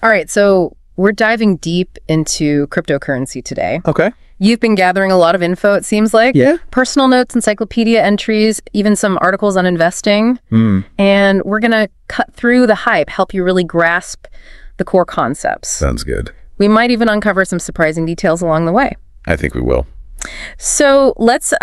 All right, so we're diving deep into cryptocurrency today. Okay. You've been gathering a lot of info, it seems like. Yeah. Personal notes, encyclopedia entries, even some articles on investing. And we're going to cut through the hype, help you really grasp the core concepts. Sounds good. We might even uncover some surprising details along the way. I think we will. So let's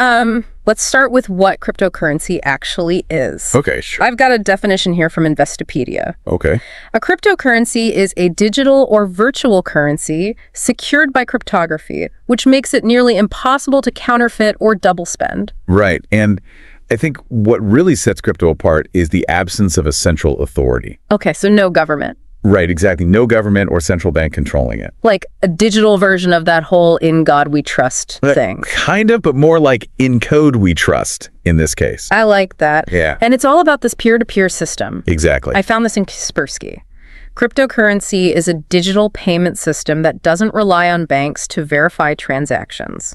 start with what cryptocurrency actually is. Okay, sure. I've got a definition here from Investopedia. Okay. A cryptocurrency is a digital or virtual currency secured by cryptography, which makes it nearly impossible to counterfeit or double spend. Right. And I think what really sets crypto apart is the absence of a central authority. Okay, so no government. Right, exactly. No government or central bank controlling it. Like a digital version of that whole "in God we trust" thing. Kind of, but more like "in code we trust" in this case. I like that. Yeah. And it's all about this peer-to-peer system. Exactly. I found this in Kaspersky. Cryptocurrency is a digital payment system that doesn't rely on banks to verify transactions.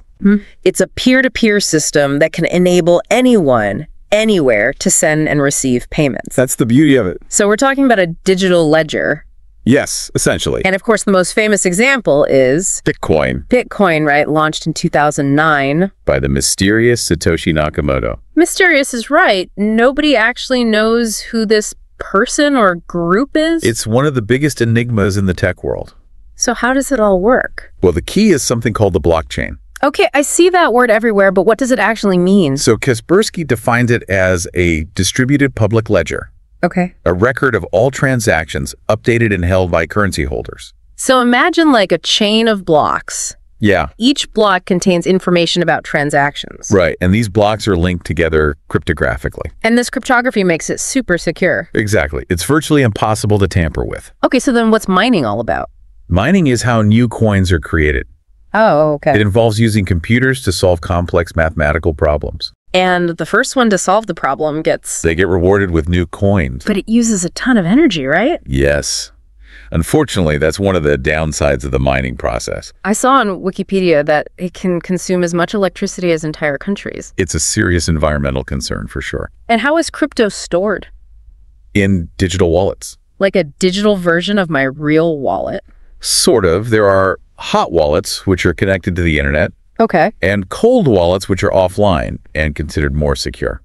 It's a peer-to-peer system that can enable anyone, anywhere, to send and receive payments. That's the beauty of it. So we're talking about a digital ledger. Yes, essentially. And of course, the most famous example is Bitcoin. Bitcoin, right? Launched in 2009. By the mysterious Satoshi Nakamoto. Mysterious is right. Nobody actually knows who this person or group is. It's one of the biggest enigmas in the tech world. So how does it all work? Well, the key is something called the blockchain. Okay, I see that word everywhere, but what does it actually mean? So Kaspersky defines it as a distributed public ledger. Okay. A record of all transactions updated and held by currency holders. So imagine like a chain of blocks. Yeah. Each block contains information about transactions. Right, and these blocks are linked together cryptographically. And this cryptography makes it super secure. Exactly. It's virtually impossible to tamper with. Okay, so then what's mining all about? Mining is how new coins are created. Oh, okay. It involves using computers to solve complex mathematical problems. And the first one to solve the problem gets... They get rewarded with new coins. But it uses a ton of energy, right? Yes. Unfortunately, that's one of the downsides of the mining process. I saw on Wikipedia that it can consume as much electricity as entire countries. It's a serious environmental concern for sure. And how is crypto stored? In digital wallets. Like a digital version of my real wallet? Sort of. There are hot wallets, which are connected to the internet. Okay. And cold wallets, which are offline and considered more secure.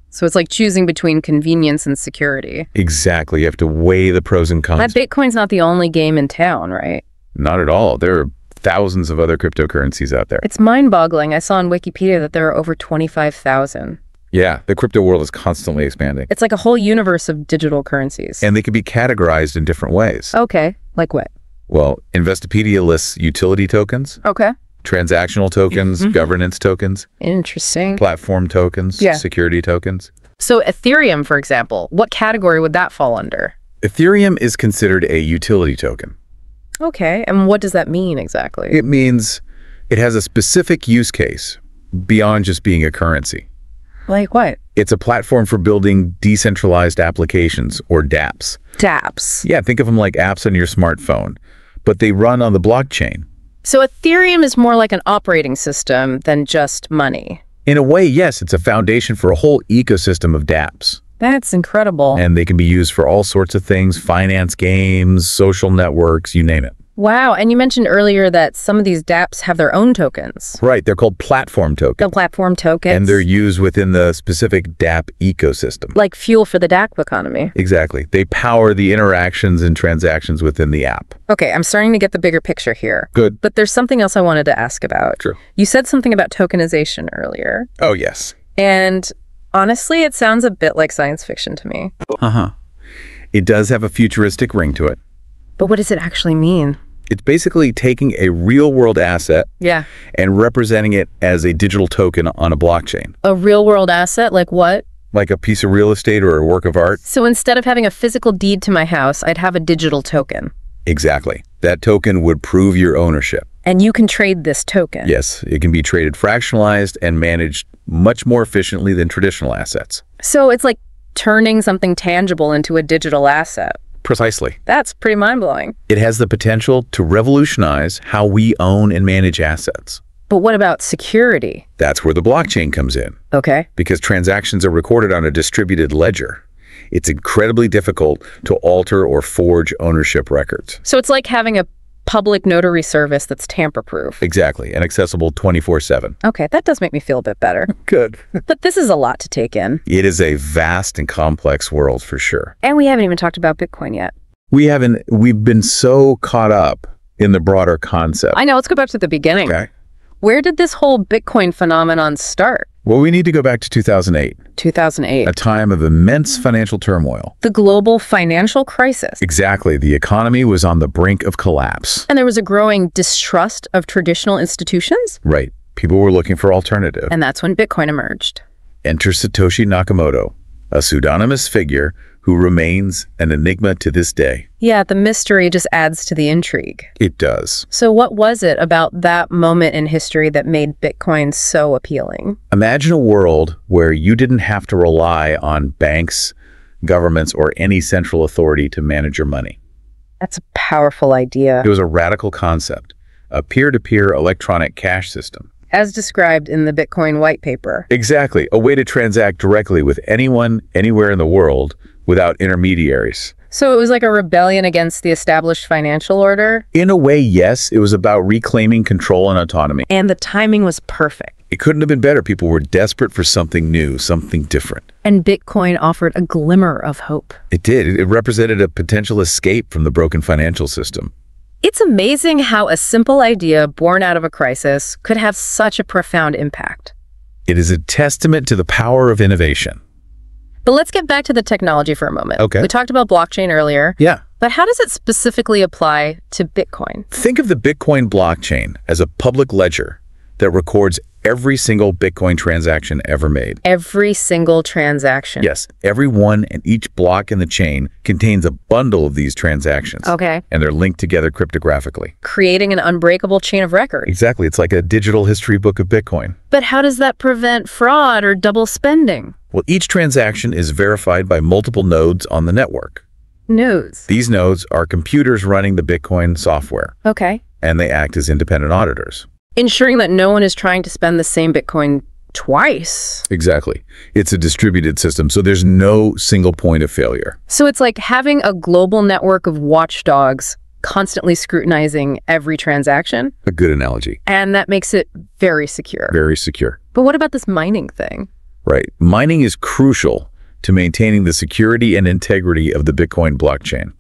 So it's like choosing between convenience and security. Exactly. You have to weigh the pros and cons. That Bitcoin's not the only game in town, right? Not at all. There are thousands of other cryptocurrencies out there. It's mind-boggling. I saw on Wikipedia that there are over 25,000. Yeah, the crypto world is constantly expanding. It's like a whole universe of digital currencies. And they can be categorized in different ways. Okay. Like what? Well, Investopedia lists utility tokens, Okay. transactional tokens, governance tokens, Interesting. platform tokens, Yeah. security tokens. So Ethereum, for example, what category would that fall under? Ethereum is considered a utility token. Okay. And what does that mean exactly? It means it has a specific use case beyond just being a currency. Like what? It's a platform for building decentralized applications, or dApps. dApps. Yeah, think of them like apps on your smartphone, but they run on the blockchain. So Ethereum is more like an operating system than just money. In a way, yes, it's a foundation for a whole ecosystem of dApps. That's incredible. And they can be used for all sorts of things: finance, games, social networks, you name it. Wow. And you mentioned earlier that some of these dApps have their own tokens. Right, they're called platform tokens. The platform tokens. And they're used within the specific dApp ecosystem. like fuel for the DApp economy. Exactly. They power the interactions and transactions within the app. Okay, I'm starting to get the bigger picture here. Good. But there's something else I wanted to ask about. True. You said something about tokenization earlier. Oh, yes. And honestly, it sounds a bit like science fiction to me. Uh-huh. It does have a futuristic ring to it. But what does it actually mean? It's basically taking a real-world asset Yeah. and representing it as a digital token on a blockchain. A real world asset, like what? Like a piece of real estate or a work of art. So instead of having a physical deed to my house, I'd have a digital token. Exactly. That token would prove your ownership. And you can trade this token. Yes, it can be traded fractionalized and managed much more efficiently than traditional assets. So it's like turning something tangible into a digital asset. Precisely. That's pretty mind-blowing. It has the potential to revolutionize how we own and manage assets. But what about security? That's where the blockchain comes in. Okay. Because transactions are recorded on a distributed ledger. It's incredibly difficult to alter or forge ownership records. So it's like having a public notary service that's tamper-proof. Exactly, and accessible 24/7. Okay, that does make me feel a bit better. Good. But this is a lot to take in. It is a vast and complex world for sure. And we haven't even talked about Bitcoin yet. We've been so caught up in the broader concept. I know, let's go back to the beginning. Okay. Where did this whole Bitcoin phenomenon start? Well, we need to go back to 2008, 2008. a time of immense financial turmoil. The global financial crisis. Exactly. The economy was on the brink of collapse. And there was a growing distrust of traditional institutions. Right. People were looking for alternative. And that's when Bitcoin emerged. Enter Satoshi Nakamoto, a pseudonymous figure who remains an enigma to this day. Yeah, the mystery just adds to the intrigue. It does. So what was it about that moment in history that made Bitcoin so appealing? Imagine a world where you didn't have to rely on banks, governments, or any central authority to manage your money. That's a powerful idea. It was a radical concept, a peer-to-peer electronic cash system. As described in the Bitcoin white paper. Exactly. A way to transact directly with anyone, anywhere in the world, without intermediaries. So it was like a rebellion against the established financial order? In a way, yes. It was about reclaiming control and autonomy. And the timing was perfect. It couldn't have been better. People were desperate for something new, something different. And Bitcoin offered a glimmer of hope. It did. It represented a potential escape from the broken financial system. It's amazing how a simple idea born out of a crisis could have such a profound impact. It is a testament to the power of innovation. But let's get back to the technology for a moment. Okay. We talked about blockchain earlier. Yeah. But how does it specifically apply to Bitcoin? Think of the Bitcoin blockchain as a public ledger that records every single Bitcoin transaction ever made. Every single transaction? Yes. Every one and each block in the chain contains a bundle of these transactions. Okay. And they're linked together cryptographically. Creating an unbreakable chain of record. Exactly. It's like a digital history book of Bitcoin. But how does that prevent fraud or double spending? Well, each transaction is verified by multiple nodes on the network. Nodes? These nodes are computers running the Bitcoin software. Okay. And they act as independent auditors. Ensuring that no one is trying to spend the same Bitcoin twice. Exactly. It's a distributed system, so there's no single point of failure. So it's like having a global network of watchdogs constantly scrutinizing every transaction. A good analogy. And that makes it very secure. Very secure. But what about this mining thing? Right. Mining is crucial to maintaining the security and integrity of the Bitcoin blockchain.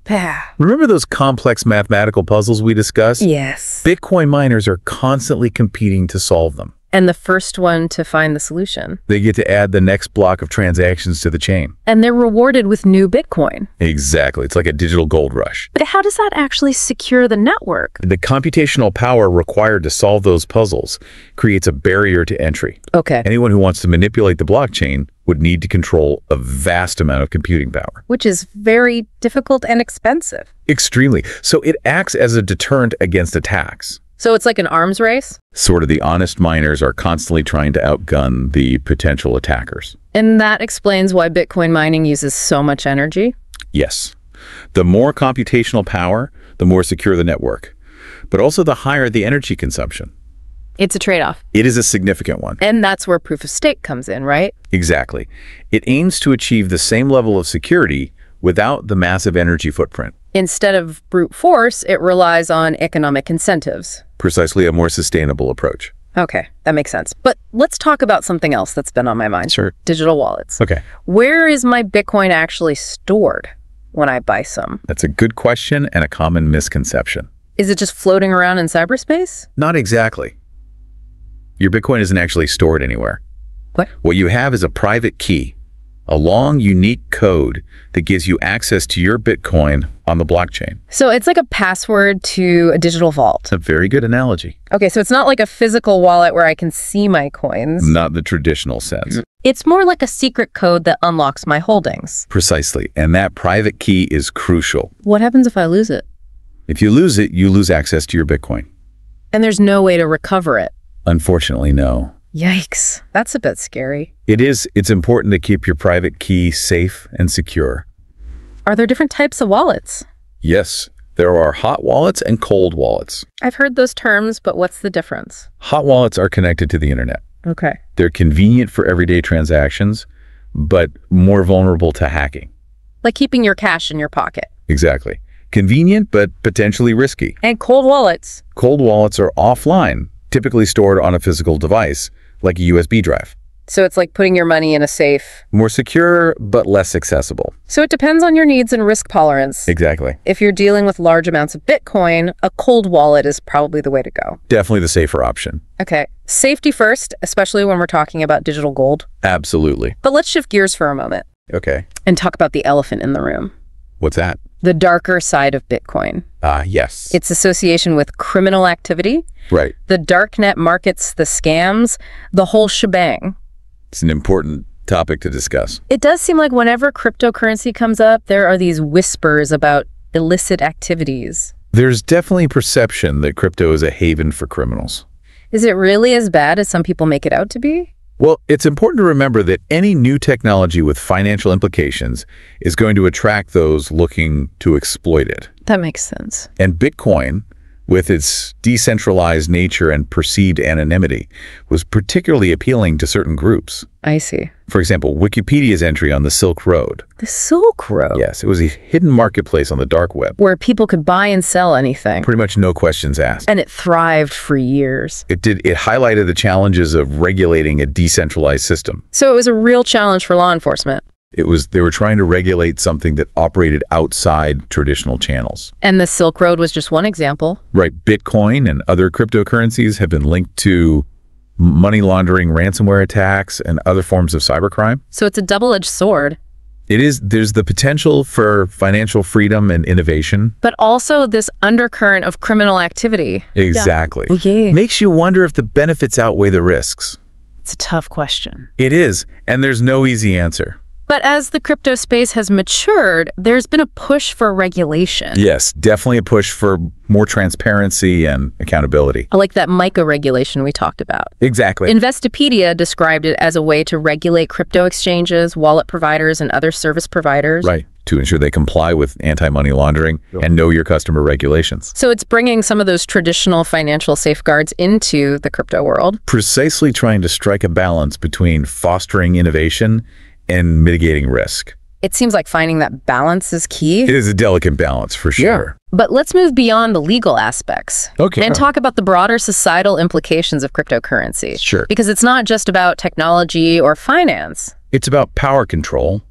Remember those complex mathematical puzzles we discussed? Yes. Bitcoin miners are constantly competing to solve them. And the first one to find the solution. They get to add the next block of transactions to the chain. And they're rewarded with new Bitcoin. Exactly. It's like a digital gold rush. But how does that actually secure the network? The computational power required to solve those puzzles creates a barrier to entry. Okay. Anyone who wants to manipulate the blockchain would need to control a vast amount of computing power. Which is very difficult and expensive. Extremely. So it acts as a deterrent against attacks. So it's like an arms race? Sort of. The honest miners are constantly trying to outgun the potential attackers. And that explains why Bitcoin mining uses so much energy? Yes. The more computational power, the more secure the network, but also the higher the energy consumption. It's a trade-off. It is a significant one. And that's where proof of stake comes in, right? Exactly. It aims to achieve the same level of security without the massive energy footprint. Instead of brute force, it relies on economic incentives. Precisely, a more sustainable approach. Okay, that makes sense. But let's talk about something else that's been on my mind. Sure. Digital wallets. Okay. Where is my Bitcoin actually stored when I buy some? That's a good question and a common misconception. Is it just floating around in cyberspace? Not exactly. Your Bitcoin isn't actually stored anywhere. What? What you have is a private key, a long, unique code that gives you access to your Bitcoin on the blockchain. So it's like a password to a digital vault. It's a very good analogy. Okay, so it's not like a physical wallet where I can see my coins. Not the traditional sense. It's more like a secret code that unlocks my holdings. Precisely. And that private key is crucial. What happens if I lose it? If you lose it, you lose access to your Bitcoin. And there's no way to recover it? Unfortunately, no. Yikes. That's a bit scary. It is. It's important to keep your private key safe and secure. Are there different types of wallets? Yes, there are hot wallets and cold wallets. I've heard those terms, but what's the difference? Hot wallets are connected to the internet. Okay. They're convenient for everyday transactions, but more vulnerable to hacking. like keeping your cash in your pocket. Exactly. Convenient, but potentially risky. And cold wallets. Cold wallets are offline, typically stored on a physical device, like a USB drive. So it's like putting your money in a safe. More secure, but less accessible. So it depends on your needs and risk tolerance. Exactly. If you're dealing with large amounts of Bitcoin, a cold wallet is probably the way to go. Definitely the safer option. Okay. Safety first, especially when we're talking about digital gold. Absolutely. But let's shift gears for a moment. Okay. And talk about the elephant in the room. What's that? The darker side of Bitcoin. Yes. Its association with criminal activity. Right. The darknet markets, the scams, the whole shebang. It's an important topic to discuss. It does seem like whenever cryptocurrency comes up, there are these whispers about illicit activities. There's definitely perception that crypto is a haven for criminals. Is it really as bad as some people make it out to be? Well, it's important to remember that any new technology with financial implications is going to attract those looking to exploit it. That makes sense. And Bitcoin, with its decentralized nature and perceived anonymity, was particularly appealing to certain groups. I see. For example, Wikipedia's entry on the Silk Road. The Silk Road? Yes, it was a hidden marketplace on the dark web. Where people could buy and sell anything. Pretty much no questions asked. And it thrived for years. It highlighted the challenges of regulating a decentralized system. So it was a real challenge for law enforcement. They were trying to regulate something that operated outside traditional channels. And the Silk Road was just one example. Right. Bitcoin and other cryptocurrencies have been linked to money laundering, ransomware attacks, and other forms of cybercrime. So it's a double-edged sword. There's the potential for financial freedom and innovation. But also this undercurrent of criminal activity. Exactly. Yeah. Makes you wonder if the benefits outweigh the risks. It's a tough question. It is, and there's no easy answer. But as the crypto space has matured, there's been a push for regulation. Yes, definitely a push for more transparency and accountability. I like that MiCA regulation we talked about. Exactly. Investopedia described it as a way to regulate crypto exchanges, wallet providers, and other service providers. Right, to ensure they comply with anti-money laundering and know your customer regulations. So it's bringing some of those traditional financial safeguards into the crypto world. Precisely trying to strike a balance between fostering innovation and mitigating risk. It seems like finding that balance is key. It is a delicate balance, for sure. But let's move beyond the legal aspects. Okay. And talk about the broader societal implications of cryptocurrency. Sure. Because it's not just about technology or finance. It's about power control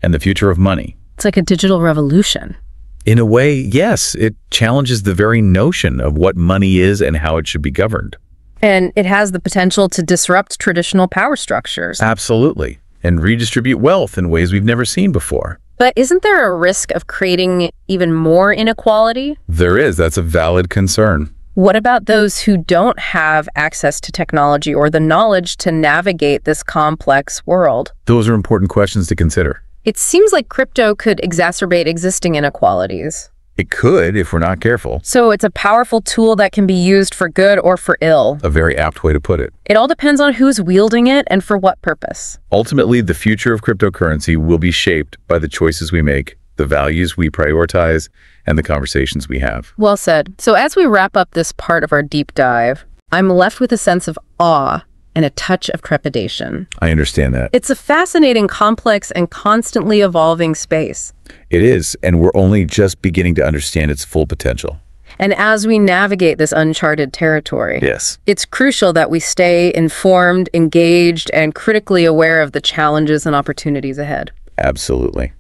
and the future of money. It's like a digital revolution. In a way, yes, it challenges the very notion of what money is and how it should be governed. And it has the potential to disrupt traditional power structures. Absolutely. And redistribute wealth in ways we've never seen before. But isn't there a risk of creating even more inequality? There is. That's a valid concern. What about those who don't have access to technology or the knowledge to navigate this complex world? Those are important questions to consider. It seems like crypto could exacerbate existing inequalities. It could if we're not careful. So it's a powerful tool that can be used for good or for ill. A very apt way to put it. It all depends on who's wielding it and for what purpose. Ultimately, the future of cryptocurrency will be shaped by the choices we make, the values we prioritize, and the conversations we have. Well said. So as we wrap up this part of our deep dive, I'm left with a sense of awe and a touch of trepidation. I understand that. It's a fascinating, complex, and constantly evolving space. It is, and we're only just beginning to understand its full potential. And as we navigate this uncharted territory, Yes. it's crucial that we stay informed, engaged, and critically aware of the challenges and opportunities ahead. Absolutely.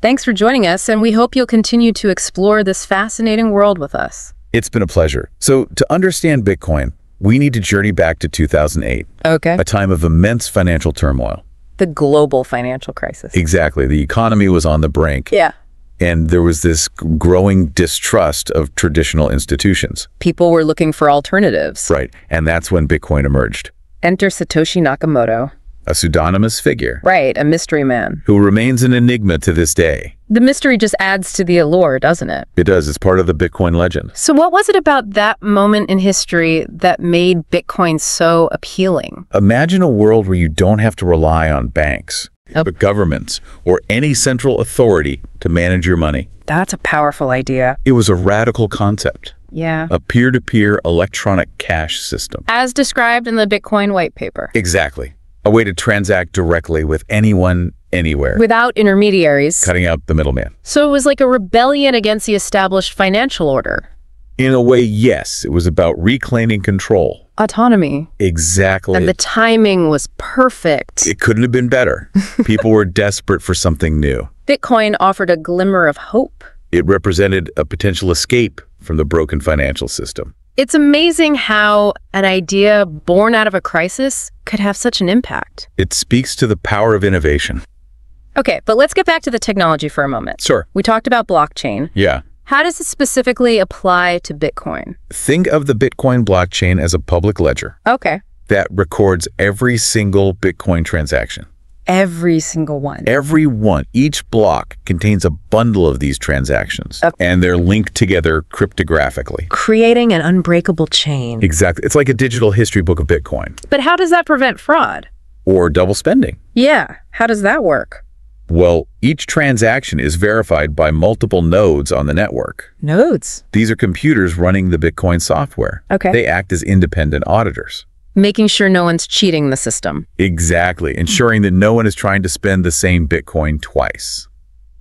Thanks for joining us, and we hope you'll continue to explore this fascinating world with us. It's been a pleasure. So, to understand Bitcoin, we need to journey back to 2008, Okay. a time of immense financial turmoil. The global financial crisis. Exactly. The economy was on the brink. Yeah. And there was this growing distrust of traditional institutions. People were looking for alternatives. Right. And that's when Bitcoin emerged. Enter Satoshi Nakamoto. A pseudonymous figure. Right, a mystery man. Who remains an enigma to this day. The mystery just adds to the allure, doesn't it? It does. It's part of the Bitcoin legend. So what was it about that moment in history that made Bitcoin so appealing? Imagine a world where you don't have to rely on banks, but governments, or any central authority to manage your money. That's a powerful idea. It was a radical concept. Yeah. A peer-to-peer electronic cash system. As described in the Bitcoin white paper. Exactly. A way to transact directly with anyone, anywhere, without intermediaries, cutting out the middleman. So it was like a rebellion against the established financial order. In a way, yes. It was about reclaiming control. Autonomy. Exactly. And the timing was perfect. It couldn't have been better. People were desperate for something new. Bitcoin offered a glimmer of hope. It represented a potential escape from the broken financial system. It's amazing how an idea born out of a crisis could have such an impact. It speaks to the power of innovation. Okay, but let's get back to the technology for a moment. Sure. We talked about blockchain. Yeah. How does it specifically apply to Bitcoin? Think of the Bitcoin blockchain as a public ledger. Okay. That records every single Bitcoin transaction. Every single one. Every one. Each block contains a bundle of these transactions, and they're linked together cryptographically. Creating an unbreakable chain. Exactly. It's like a digital history book of Bitcoin. But how does that prevent fraud? Or double spending. Yeah. How does that work? Well, each transaction is verified by multiple nodes on the network. Nodes? These are computers running the Bitcoin software. Okay. They act as independent auditors. Making sure no one's cheating the system. Exactly. Ensuring that no one is trying to spend the same Bitcoin twice.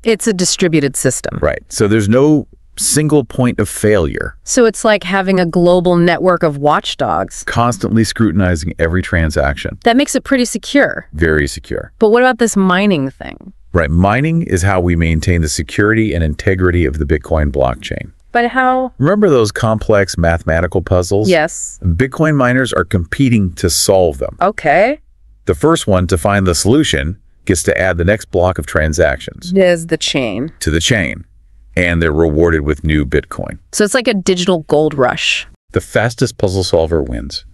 It's a distributed system. Right. So there's no single point of failure. So it's like having a global network of watchdogs. Constantly scrutinizing every transaction. That makes it pretty secure. Very secure. But what about this mining thing? Right. Mining is how we maintain the security and integrity of the Bitcoin blockchain. But how? Remember those complex mathematical puzzles? Yes. Bitcoin miners are competing to solve them. Okay. The first one to find the solution gets to add the next block of transactions. There's the chain. To the chain. And they're rewarded with new Bitcoin. So it's like a digital gold rush. The fastest puzzle solver wins.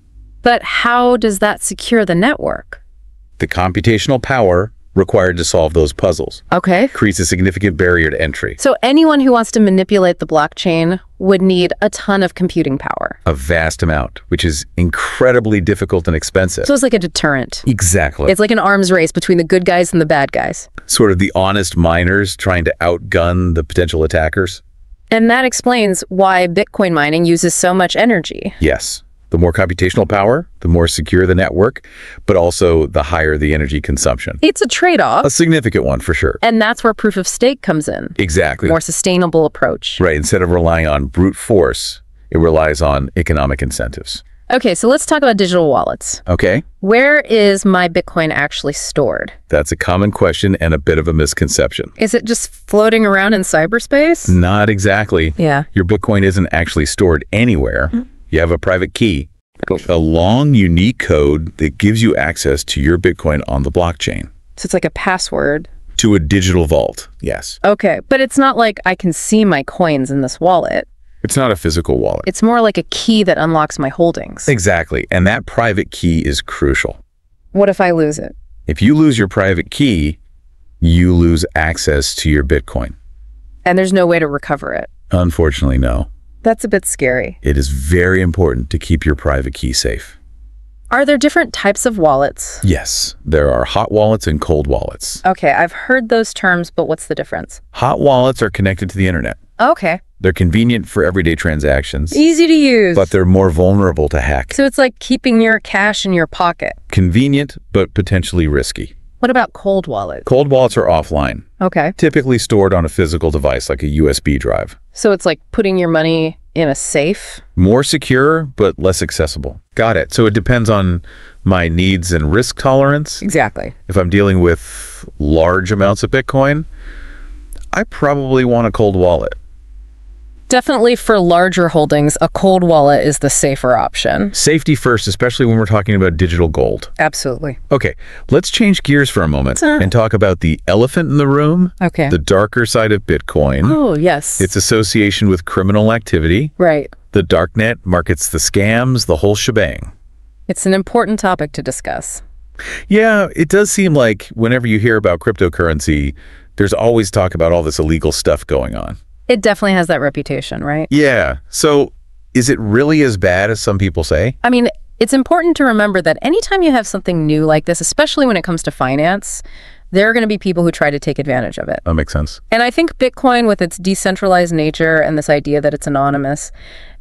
But how does that secure the network? The computational power required to solve those puzzles creates a significant barrier to entry. So anyone who wants to manipulate the blockchain would need a ton of computing power. A vast amount, which is incredibly difficult and expensive. So it's like a deterrent. Exactly. It's like an arms race between the good guys and the bad guys. Sort of the honest miners trying to outgun the potential attackers. And that explains why Bitcoin mining uses so much energy. Yes. The more computational power, the more secure the network, but also the higher the energy consumption. It's a trade-off. A significant one for sure. And that's where proof of stake comes in. Exactly. More sustainable approach. Right. Instead of relying on brute force, it relies on economic incentives. Okay, so let's talk about digital wallets. Okay. Where is my Bitcoin actually stored? That's a common question and a bit of a misconception. Is it just floating around in cyberspace? Not exactly. Yeah. Your Bitcoin isn't actually stored anywhere. You have a private key, a long, unique code that gives you access to your Bitcoin on the blockchain. So it's like a password. To a digital vault, yes. Okay, but it's not like I can see my coins in this wallet. It's not a physical wallet. It's more like a key that unlocks my holdings. Exactly, and that private key is crucial. What if I lose it? If you lose your private key, you lose access to your Bitcoin. And there's no way to recover it? Unfortunately, no. That's a bit scary. It is very important to keep your private key safe. Are there different types of wallets? Yes, there are hot wallets and cold wallets. Okay, I've heard those terms, but what's the difference? Hot wallets are connected to the internet. Okay. They're convenient for everyday transactions. Easy to use. But they're more vulnerable to hack. So it's like keeping your cash in your pocket. Convenient, but potentially risky. What about cold wallets? Cold wallets are offline. Okay. Typically stored on a physical device like a USB drive. So it's like putting your money in a safe? More secure, but less accessible. Got it. So it depends on my needs and risk tolerance. Exactly. If I'm dealing with large amounts of Bitcoin, I probably want a cold wallet. Definitely for larger holdings, a cold wallet is the safer option. Safety first, especially when we're talking about digital gold. Absolutely. Okay, let's change gears for a moment and talk about the elephant in the room, Okay. the darker side of Bitcoin. Oh, yes. Its association with criminal activity. Right. The darknet markets the scams, the whole shebang. It's an important topic to discuss. Yeah, it does seem like whenever you hear about cryptocurrency, there's always talk about all this illegal stuff going on. It definitely has that reputation, right? Yeah. So is it really as bad as some people say? I mean, it's important to remember that anytime you have something new like this, especially when it comes to finance, there are going to be people who try to take advantage of it. That makes sense. And I think Bitcoin, with its decentralized nature and this idea that it's anonymous,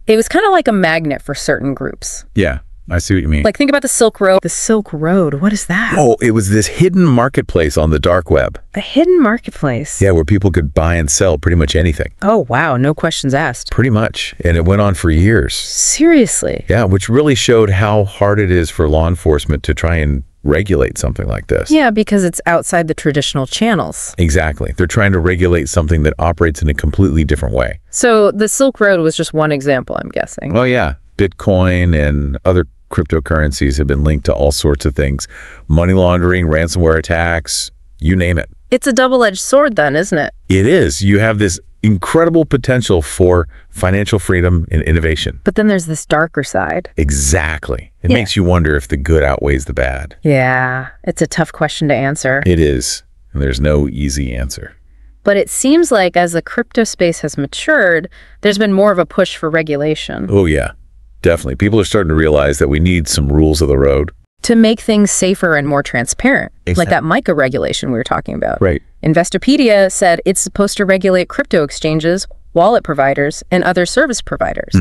it was kind of like a magnet for certain groups. Yeah. I see what you mean. Like, think about the Silk Road. The Silk Road, what is that? Oh, it was this hidden marketplace on the dark web. A hidden marketplace? Yeah, where people could buy and sell pretty much anything. Oh, wow, no questions asked. Pretty much. And it went on for years. Seriously? Yeah, which really showed how hard it is for law enforcement to try and regulate something like this. Yeah, because it's outside the traditional channels. Exactly. They're trying to regulate something that operates in a completely different way. So the Silk Road was just one example, I'm guessing. Oh, yeah. Bitcoin and other cryptocurrencies have been linked to all sorts of things. Money laundering, ransomware attacks, you name it. It's a double-edged sword then, isn't it? It is. You have this incredible potential for financial freedom and innovation. But then there's this darker side. Exactly. It makes you wonder if the good outweighs the bad. Yeah, it's a tough question to answer. It is. And there's no easy answer. But it seems like as the crypto space has matured, there's been more of a push for regulation. Oh, yeah. Definitely. People are starting to realize that we need some rules of the road. To make things safer and more transparent, Exactly. like that MiCA regulation we were talking about. Right. Investopedia said it's supposed to regulate crypto exchanges, wallet providers, and other service providers.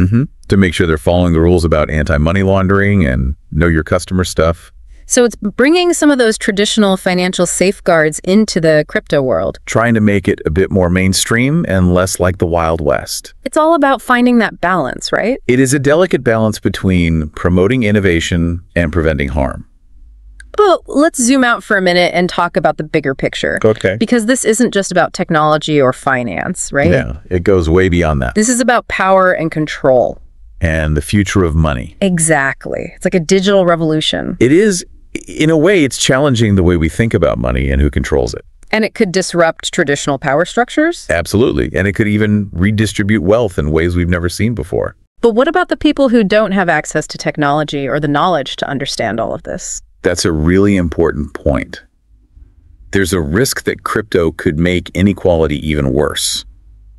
To make sure they're following the rules about anti-money laundering and know your customer stuff. So it's bringing some of those traditional financial safeguards into the crypto world. Trying to make it a bit more mainstream and less like the Wild West. It's all about finding that balance, right? It is a delicate balance between promoting innovation and preventing harm. But let's zoom out for a minute and talk about the bigger picture. Okay. Because this isn't just about technology or finance, right? Yeah, it goes way beyond that. This is about power and control. And the future of money. Exactly. It's like a digital revolution. It is, in a way, it's challenging the way we think about money and who controls it. And it could disrupt traditional power structures. Absolutely. And it could even redistribute wealth in ways we've never seen before. But what about the people who don't have access to technology or the knowledge to understand all of this? That's a really important point. There's a risk that crypto could make inequality even worse.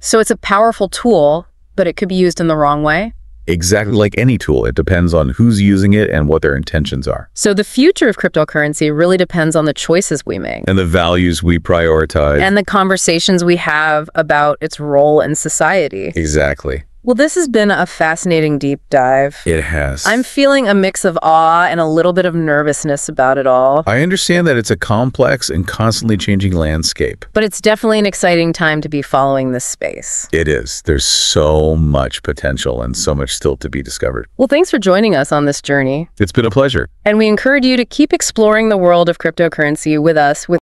So it's a powerful tool, but it could be used in the wrong way? Exactly like any tool. It depends on who's using it and what their intentions are. So the future of cryptocurrency really depends on the choices we make. And the values we prioritize. And the conversations we have about its role in society. Exactly. Well, this has been a fascinating deep dive. It has. I'm feeling a mix of awe and a little bit of nervousness about it all. I understand that it's a complex and constantly changing landscape. But it's definitely an exciting time to be following this space. It is. There's so much potential and so much still to be discovered. Well, thanks for joining us on this journey. It's been a pleasure. And we encourage you to keep exploring the world of cryptocurrency with us with